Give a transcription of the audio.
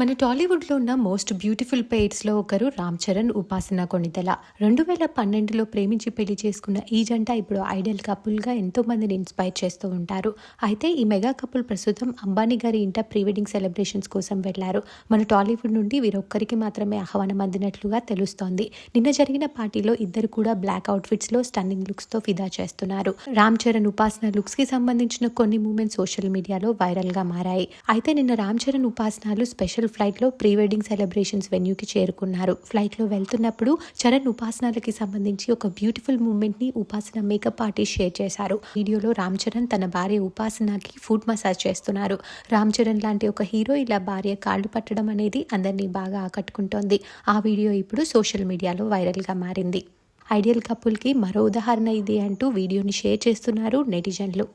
మన టాలీవుడ్లో ఉన్న మోస్ట్ బ్యూటిఫుల్ పెయిర్స్లో ఒకరు రామ్ చరణ్, ఉపాసన కొణిదెల. 2012లో ప్రేమించి పెళ్లి చేసుకున్న ఈ జంట ఇప్పుడు ఐడల్ కపుల్గా ఎంతో మందిని ఇన్స్పైర్ చేస్తూ ఉంటారు. అయితే ఈ మెగా కపుల్ ప్రస్తుతం అంబానీ గారి ఇంట ప్రీ వెడ్డింగ్ సెలబ్రేషన్స్ కోసం వెళ్లారు. మన టాలీవుడ్ నుండి వీరొక్కరికి మాత్రమే ఆహ్వానం అందినట్లుగా తెలుస్తోంది. నిన్న జరిగిన పార్టీలో ఇద్దరు కూడా బ్లాక్ అవుట్ఫిట్స్లో స్టన్నింగ్ లుక్స్తో ఫిదా చేస్తున్నారు. రామ్ చరణ్, ఉపాసన లుక్స్కి సంబంధించిన కొన్ని మూమెంట్స్ సోషల్ మీడియాలో వైరల్గా మారాయి. అయితే నిన్న రామ్ చరణ్, ఉపాసనలు స్పెషల్ ఫ్లైట్లో ప్రీ వెడ్డింగ్ సెలబ్రేషన్స్ వెన్యూకి చేరుకున్నారు. ఫ్లైట్లో వెళ్తున్నప్పుడు చరణ్, ఉపాసనలకి సంబంధించి ఒక బ్యూటిఫుల్ మూమెంట్ ని ఉపాసన మేకప్ ఆర్టిస్ట్ షేర్ చేశారు. వీడియోలో రామ్ చరణ్ తన భార్య ఉపాసనకి ఫుడ్ మసాజ్ చేస్తున్నారు. రామ్ చరణ్ లాంటి ఒక హీరో ఇలా భార్య కాళ్ళు పట్టడం అనేది అందరినీ బాగా ఆకట్టుకుంటోంది. ఆ వీడియో ఇప్పుడు సోషల్ మీడియాలో వైరల్గా మారింది. ఐడియల్ కపుల్కి మరో ఉదాహరణ ఇది అంటూ వీడియోని షేర్ చేస్తున్నారు నెటిజన్లు.